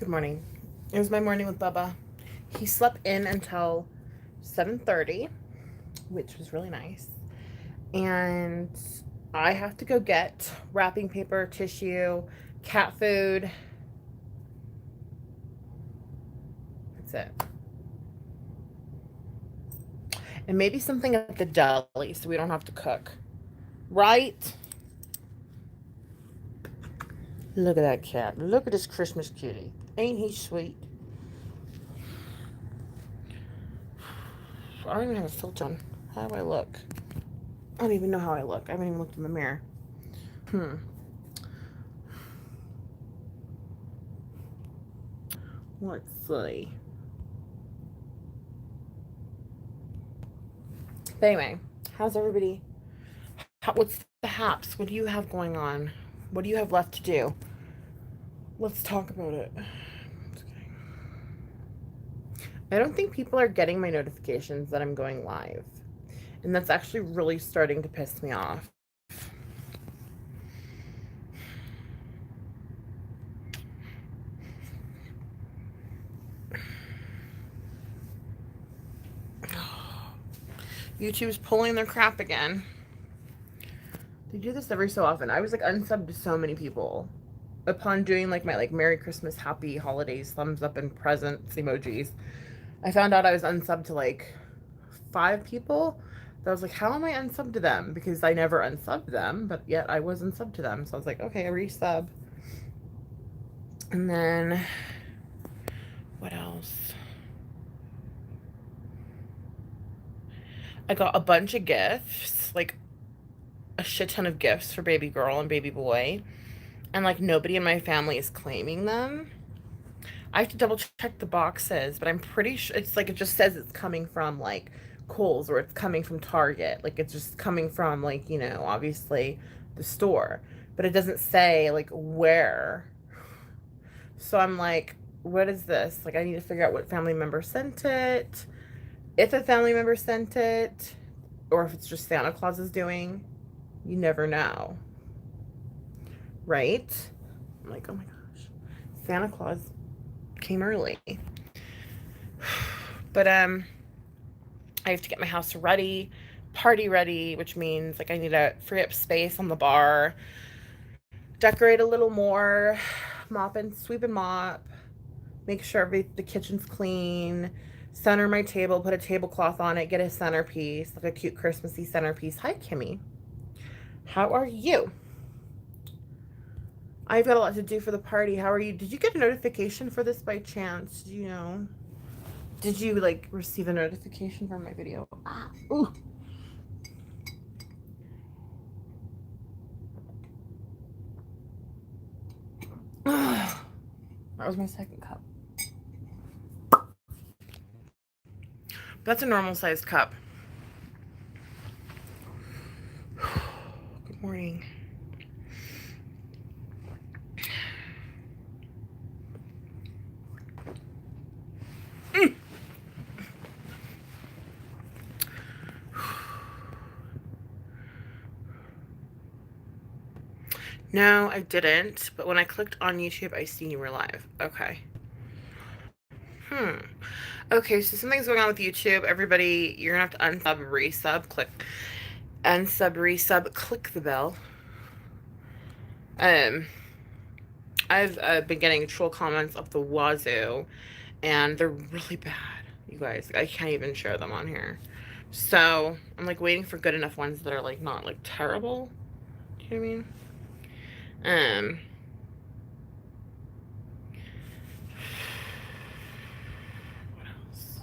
Good morning. It was my morning with Bubba. He slept in until 7:30, which was really nice. And I have to go get wrapping paper, tissue, cat food. That's it. And maybe something at the deli so we don't have to cook. Right? Look at that cat. Look at this Christmas cutie. Ain't he sweet? I don't even have a filter on. How do I look? I don't even know how I look. I haven't even looked in the mirror. Hmm. Let's see. But anyway, how's everybody? What's the haps? What do you have going on? What do you have left to do? Let's talk about it. I don't think people are getting my notifications that I'm going live. And that's actually really starting to piss me off. YouTube's pulling their crap again. They do this every so often. I was like unsubbed to so many people. Upon doing like my Merry Christmas, Happy Holidays, thumbs up and presents emojis, I found out I was unsubbed to like 5 people. I was like, how am I unsubbed to them? Because I never unsubbed them, but yet I was unsubbed to them. So I was like, okay, I resub. And then what else? I got a bunch of gifts, like a shit ton of gifts for baby girl and baby boy. And like nobody in my family is claiming them. I have to double check the boxes, but I'm pretty sure it's like it just says it's coming from like Kohl's or it's coming from Target. Like it's just coming from like, obviously the store. But it doesn't say like where. So I'm like, what is this? Like I need to figure out what family member sent it. If a family member sent it, or if it's just Santa Claus is doing, you never know. Right? I'm like, oh my gosh. Santa Claus came early. But I have to get my house ready, party ready, which means like I need to free up space on the bar, decorate a little more, mop and sweep and mop, make sure the kitchen's clean, center my table, put a tablecloth on it, get a centerpiece, like a cute Christmassy centerpiece. Hi, Kimmy. How are you? I've got a lot to do for the party. How are you? Did you get a notification for this by chance? Do you know? Did you like receive a notification from my video? Ah, ooh. That was my second cup. That's a normal sized cup. Good morning. No, I didn't. But when I clicked on YouTube, I seen you were live. Okay. Okay, so something's going on with YouTube. Everybody, you're gonna have to unsub, resub, click unsub, resub, click the bell. I've been getting troll comments up the wazoo, and they're really bad, you guys. I can't even share them on here. So I'm like waiting for good enough ones that are like not like terrible. Do you know what I mean? What else?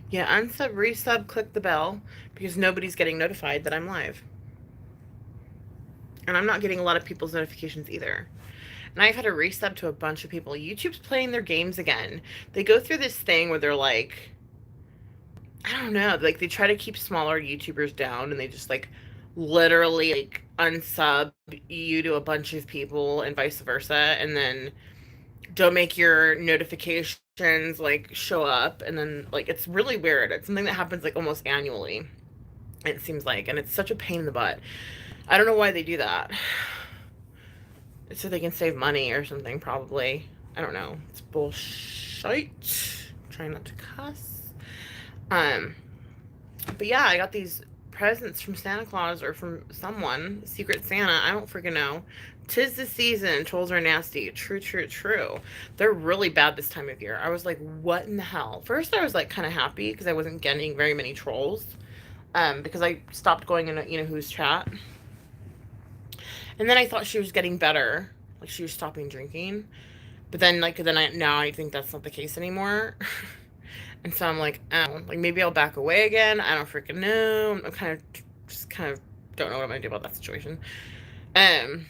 Yeah, unsub, resub, click the bell because nobody's getting notified that I'm live. And I'm not getting a lot of people's notifications either. And I've had to resub to a bunch of people. YouTube's playing their games again. They go through this thing where they're like, I don't know, like they try to keep smaller YouTubers down and they just like literally like unsub you to a bunch of people and vice versa, and then don't make your notifications like show up, and then like it's really weird. It's something that happens like almost annually, it seems like, and it's such a pain in the butt. I don't know why they do that. so they can save money or something, probably. I don't know. It's bullshit. Trying not to cuss. Um, but yeah, I got these presents from Santa Claus or from someone, Secret Santa. I don't freaking know. 'Tis the season. Trolls are nasty. True, true, true. They're really bad this time of year. I was like, what in the hell? First, I was like kind of happy because I wasn't getting very many trolls. Because I stopped going in, who's chat. And then I thought she was getting better, like she was stopping drinking. But then, now I think that's not the case anymore. And so I'm like, oh, like maybe I'll back away again. I don't freaking know. I'm kind of don't know what I'm gonna do about that situation. Um,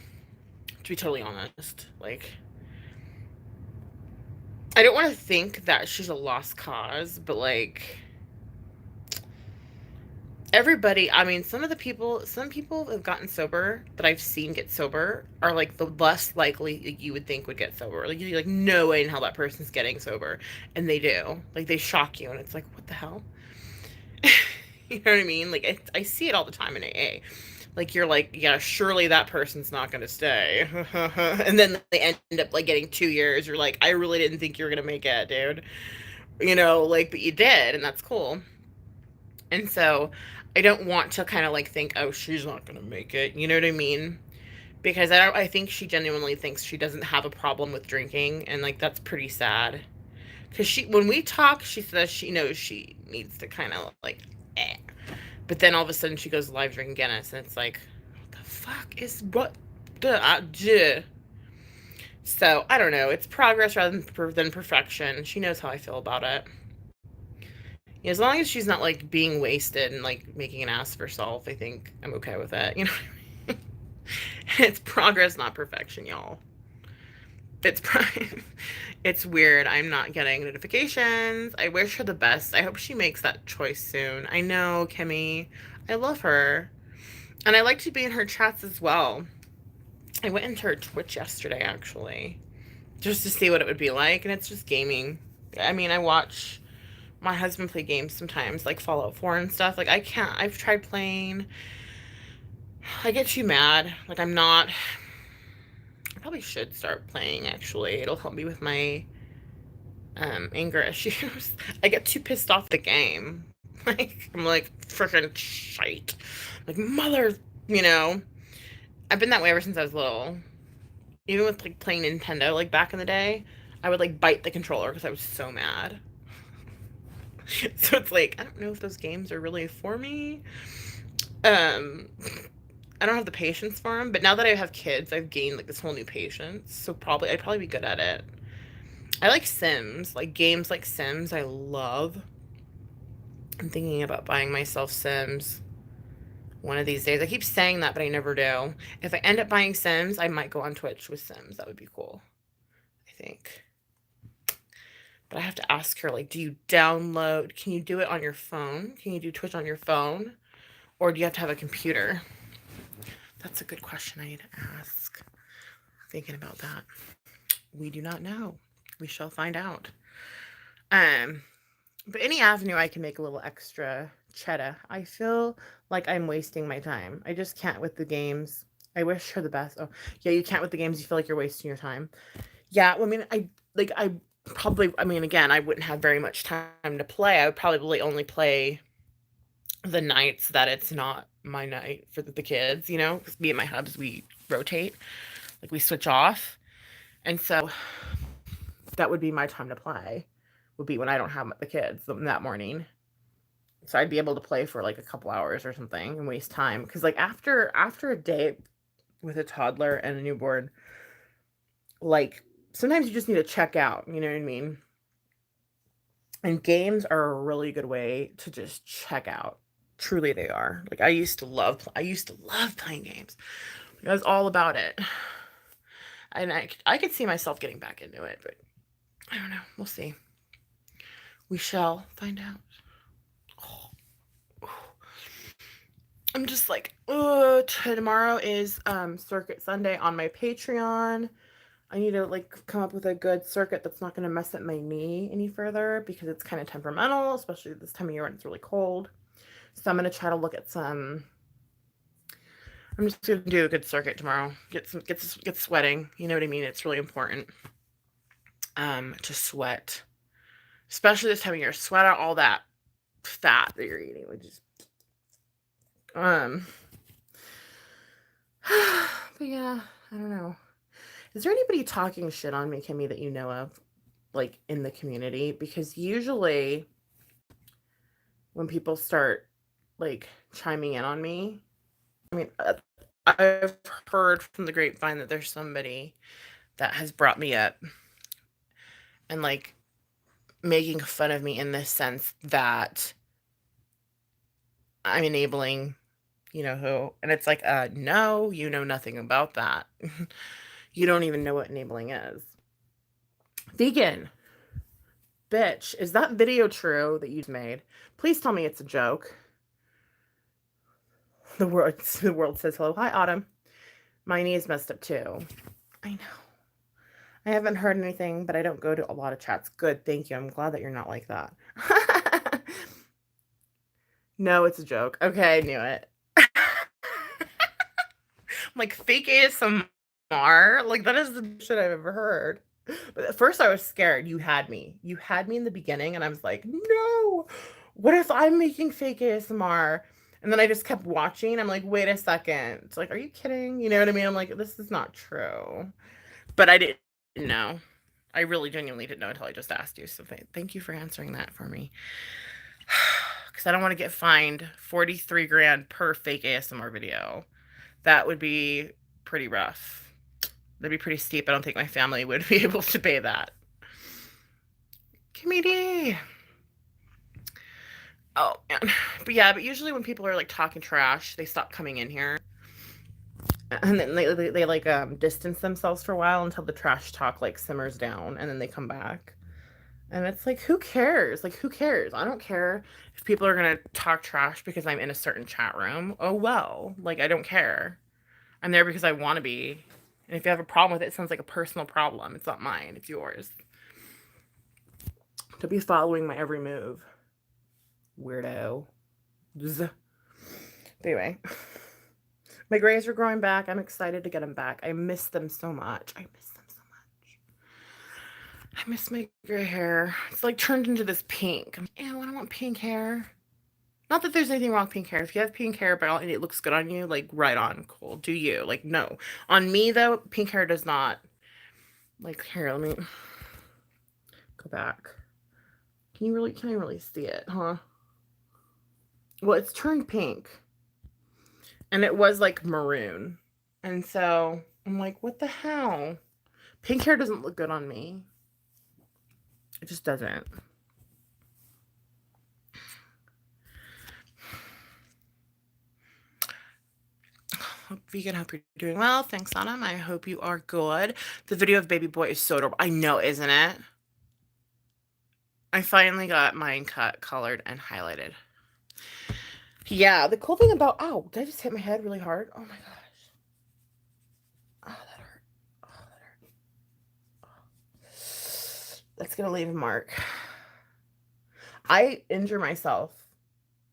to be totally honest, like I don't want to think that she's a lost cause, but like everybody, I mean, some people have gotten sober that I've seen get sober are like the less likely you would think would get sober. Like you're like, no way in hell that person's getting sober, and they do. Like they shock you, and it's like, what the hell? You know what I mean? Like I see it all the time in AA. Like you're like, yeah, surely that person's not gonna stay, and then they end up like getting 2 years. You're like, I really didn't think you were gonna make it, dude. Like, but you did, and that's cool. And so I don't want to kind of like think, oh, she's not going to make it. You know what I mean? Because I think she genuinely thinks she doesn't have a problem with drinking. And like, that's pretty sad. Because when we talk, she says she knows she needs to kind of like, eh. But then all of a sudden she goes live drinking Guinness. And it's like, what the fuck is what the, so I don't know. It's progress rather than perfection. She knows how I feel about it. Yeah, as long as she's not like being wasted and like making an ass of herself, I think I'm okay with it. It's progress, not perfection, y'all. It's it's weird. I'm not getting notifications. I wish her the best. I hope she makes that choice soon. I know, Kimmy. I love her. And I like to be in her chats as well. I went into her Twitch yesterday, actually, just to see what it would be like. And it's just gaming. I mean, I watch my husband play games sometimes, like Fallout 4 and stuff. Like, I can't. I've tried playing. I get too mad. Like, I'm not. I probably should start playing, actually. It'll help me with my anger issues. I get too pissed off the game. Like, I'm like, freaking shite. Like, mother, you know. I've been that way ever since I was little. Even with, like, playing Nintendo, like, back in the day, I would, like, bite the controller because I was so mad. So it's like, I don't know if those games are really for me. Um, I don't have the patience for them, but now that I have kids, I've gained like this whole new patience. So I'd probably be good at it. I like Sims, like games like Sims. I love. I'm thinking about buying myself Sims one of these days. I keep saying that, but I never do. If I end up buying Sims, I might go on Twitch with Sims. That would be cool, I think. But I have to ask her, like, do you download? Can you do it on your phone? Can you do Twitch on your phone? Or do you have to have a computer? That's a good question I need to ask. Thinking about that. We do not know. We shall find out. Um, but any avenue I can make a little extra cheddar. I feel like I'm wasting my time. I just can't with the games. I wish her the best. Oh, yeah, you can't with the games. You feel like you're wasting your time. Yeah, well, I mean, I probably, I mean, again, I wouldn't have very much time to play. I would probably only play the nights that it's not my night for the kids, because me and my hubs, we rotate, like we switch off. And so that would be my time to play, would be when I don't have the kids that morning. So I'd be able to play for like a couple hours or something and waste time. Because like after a day with a toddler and a newborn, like sometimes you just need to check out, you know what I mean? And games are a really good way to just check out. Truly they are. Like I used to love playing games. I was all about it. And I could see myself getting back into it, but I don't know. We'll see. We shall find out. Oh. I'm just like, tomorrow is Circuit Sunday on my Patreon. I need to like come up with a good circuit that's not going to mess up my knee any further because it's kind of temperamental, especially this time of year when it's really cold. So I'm going to try to look at some I'm just gonna do a good circuit tomorrow. Get sweating. You know what I mean? It's really important to sweat, especially this time of year. Sweat out all that fat that you're eating, which is um. But yeah, I don't know. Is there anybody talking shit on me, Kimmy, that you know of, like in the community? Because usually when people start like chiming in on me, I mean, I've heard from the grapevine that there's somebody that has brought me up and like making fun of me in this sense that I'm enabling, you know who, and it's like, no, you know nothing about that. You don't even know what enabling is. Vegan, bitch, is that video true that you made? Please tell me it's a joke. The world says hello. Hi, Autumn. My knee is messed up too. I know. I haven't heard anything, but I don't go to a lot of chats. Good, thank you. I'm glad that you're not like that. No, it's a joke. Okay, I knew it. Like fake ASMR. Like that is the shit I've ever heard. But at first I was scared. You had me. You had me in the beginning, and I was like, no. What if I'm making fake ASMR? And then I just kept watching. I'm like, wait a second. It's like, are you kidding? You know what I mean? I'm like, this is not true. But I didn't know. I really genuinely didn't know until I just asked you. So thank you for answering that for me. Because I don't want to get fined 43 grand per fake ASMR video. That would be pretty rough. That'd be pretty steep. I don't think my family would be able to pay that. Comedy. Oh, man. But yeah, but usually when people are like talking trash, they stop coming in here. And then they like distance themselves for a while until the trash talk like simmers down, and then they come back. And it's like, who cares? Like, who cares? I don't care if people are gonna talk trash because I'm in a certain chat room. Oh well. Like, I don't care. I'm there because I want to be. And if you have a problem with it, it sounds like a personal problem. It's not mine, it's yours. To be following my every move. Weirdo. But anyway. My grays are growing back. I'm excited to get them back. I miss them so much. I miss them so much. I miss my gray hair. It's like turned into this pink. Ew, I don't want pink hair. Not that there's anything wrong with pink hair. If you have pink hair and it looks good on you, like right on, cool. Do you? Like, no. On me though, pink hair does not. Like, here, let me go back. Can I really see it, huh? Well, it's turned pink. And it was like maroon. And so I'm like, what the hell? Pink hair doesn't look good on me. It just doesn't. Vegan, hope you're doing well. Thanks, Autumn. I hope you are good. The video of baby boy is so adorable. I know, isn't it? I finally got mine cut, colored, and highlighted. Yeah, the cool thing about... Ow, did I just hit my head really hard? Oh my gosh. Oh, that hurt. Oh, that hurt. Oh. That's gonna leave a mark. I injure myself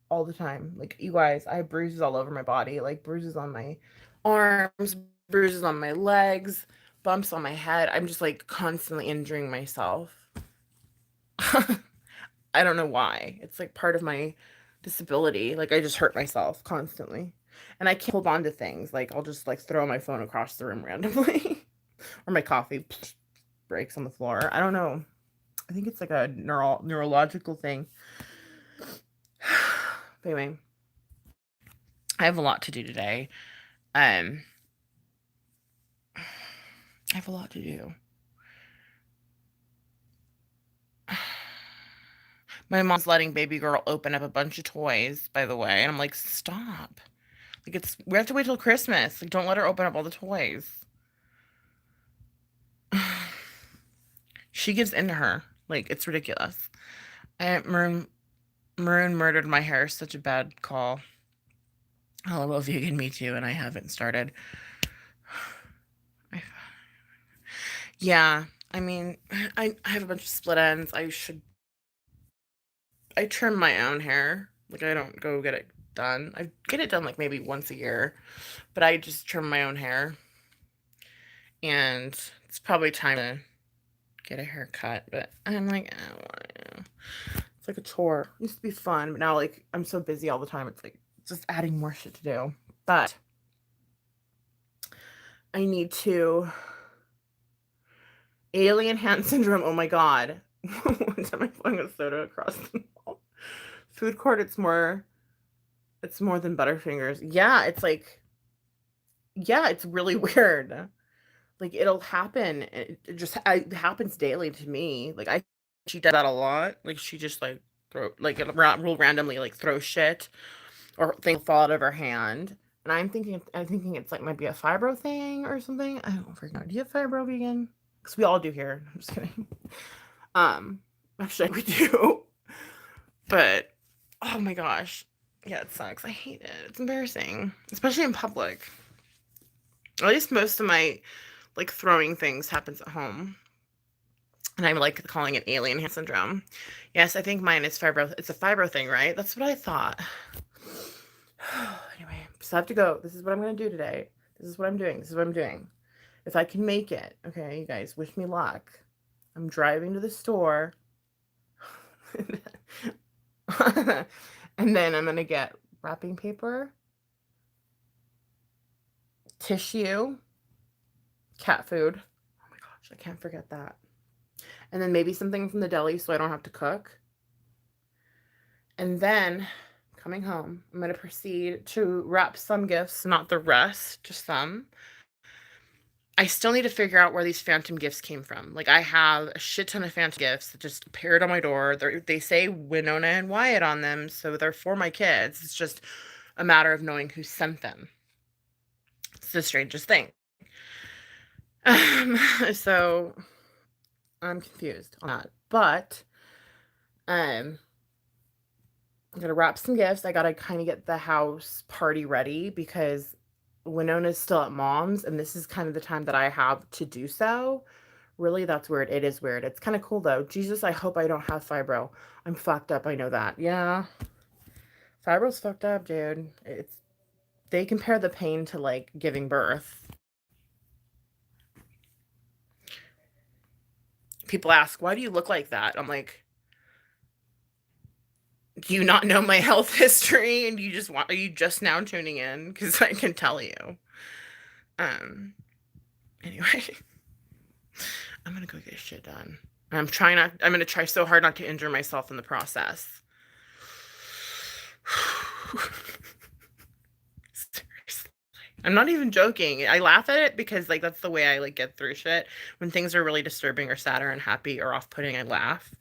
all the time. Like, you guys, I have bruises all over my body. Like, bruises on my arms, bruises on my legs, bumps on my head. I'm just, like, constantly injuring myself. I don't know why. It's, like, part of my disability. Like, I just hurt myself constantly. And I can't hold on to things. Like, I'll just, like, throw my phone across the room randomly. Or my coffee breaks on the floor. I don't know. I think it's, like, a neurological thing. But anyway, I have a lot to do today. I have a lot to do. My mom's letting baby girl open up a bunch of toys, by the way, and I'm like, stop. Like, we have to wait till Christmas. Like, don't let her open up all the toys. She gives in to her. Like, it's ridiculous. Maroon murdered my hair. Such a bad call. LOL vegan, me too, and I haven't started. Yeah, I mean, I have a bunch of split ends. I trim my own hair. Like, I don't go get it done. I get it done like maybe once a year, but I just trim my own hair, and it's probably time to get a haircut. But I'm like, I don't want to. It's like a chore. It used to be fun, but now like I'm so busy all the time. It's like just adding more shit to do. But I need to. Alien hand syndrome. Oh my god. One time I flung a soda across the mall. Food court. It's more than Butterfingers. Yeah, it's like, yeah, it's really weird. Like, it'll happen. It happens daily to me. Like, she does that a lot. Like, she just like will randomly like throw shit or things fall out of her hand. And I'm thinking it's like might be a fibro thing or something. I don't freaking know. Do you have fibro, vegan? Because we all do here. I'm just kidding. Um, actually, we do. But oh my gosh, yeah, it sucks. I hate it. It's embarrassing, especially in public. At least most of my like throwing things happens at home. And I'm like calling it alien hand syndrome. Yes, I think mine is fibro. It's a fibro thing, right? That's what I thought. Anyway, so I have to go. This is what I'm going to do today. This is what I'm doing. This is what I'm doing. If I can make it, okay, you guys, wish me luck. I'm driving to the store. And then I'm going to get wrapping paper, tissue, cat food. Oh my gosh, I can't forget that. And then maybe something from the deli so I don't have to cook. And then coming home, I'm going to proceed to wrap some gifts, not the rest, just some. I still need to figure out where these phantom gifts came from. Like, I have a shit ton of phantom gifts that just appeared on my door. They say Winona and Wyatt on them, so they're for my kids. It's just a matter of knowing who sent them. It's the strangest thing. So I'm confused on that. But I'm gonna wrap some gifts. I gotta kind of get the house party ready because Winona's still at mom's, and this is kind of the time that I have to do so. Really, that's weird. It is weird. It's kind of cool though. Jesus, I hope I don't have fibro. I'm fucked up. I know that. Yeah, fibro's fucked up, dude. They compare the pain to like giving birth. People ask, why do you look like that? I'm like, do you not know my health history and are you just now tuning in? Because I can tell you. Anyway, I'm gonna go get shit done. I'm gonna try so hard not to injure myself in the process. Seriously. I'm not even joking. I laugh at it because like that's the way I like get through shit. When things are really disturbing or sad or unhappy or off-putting, I laugh.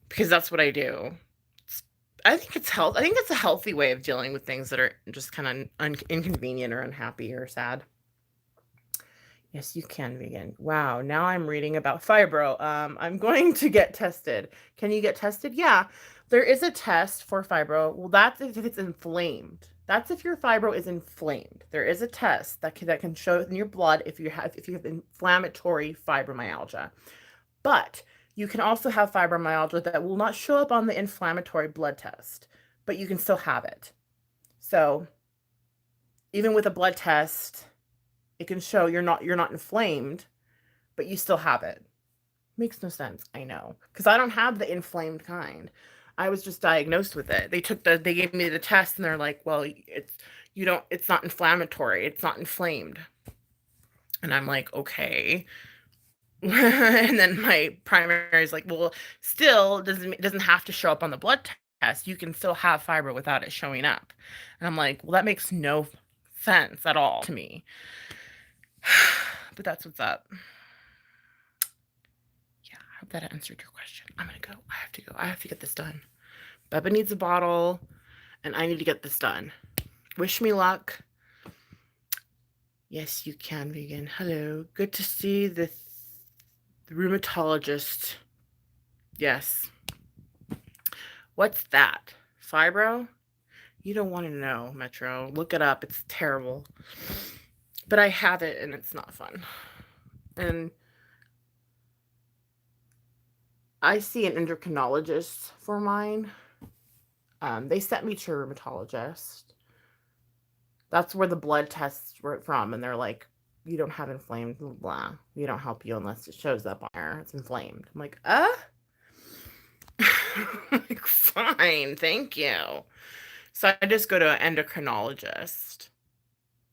Because that's what I do. I think it's a healthy way of dealing with things that are just kind of inconvenient or unhappy or sad. Yes, you can, vegan. Wow, now I'm reading about fibro. I'm going to get tested. Can you get tested? Yeah, there is a test for fibro. Well, that's if it's inflamed. That's if your fibro is inflamed. There is a test that can show in your blood if you have inflammatory fibromyalgia. But you can also have fibromyalgia that will not show up on the inflammatory blood test, but you can still have it. So even with a blood test, it can show you're not inflamed, but you still have it. Makes no sense, I know, because I don't have the inflamed kind. I was just diagnosed with it. They gave me the test and they're like, well, it's not inflammatory, it's not inflamed. And I'm like, okay. And then my primary is like, well, still doesn't have to show up on the blood test. You can still have fibro without it showing up. And I'm like, well, that makes no sense at all to me. But that's what's up. Yeah, I hope that answered your question. I'm gonna go. I have to go. I have to get this done. Bubba needs a bottle, and I need to get this done. Wish me luck. Yes, you can, vegan. Hello. Good to see the rheumatologist. Yes. What's that? Fibro? You don't want to know, Metro. Look it up. It's terrible. But I have it, and it's not fun. And I see an endocrinologist for mine. They sent me to a rheumatologist. That's where the blood tests were from, and they're like, you don't have inflamed, blah, blah. We don't help you unless it shows up on there. It's inflamed. I'm like, like, fine, thank you. So I just go to an endocrinologist.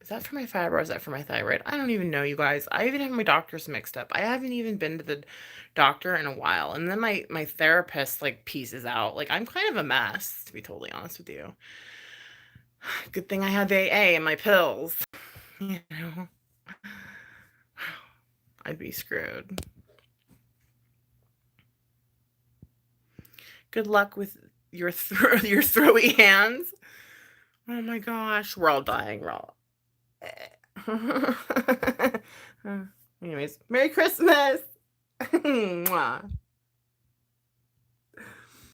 Is that for my fiber or is that for my thyroid? I don't even know, you guys. I even have my doctors mixed up. I haven't even been to the doctor in a while. And then my therapist like pieces out. Like I'm kind of a mess, to be totally honest with you. Good thing I have AA and my pills. You know, I'd be screwed. Good luck with your your throwy hands. Oh my gosh, we're all dying. We're all. Anyways, Merry Christmas. Mwah.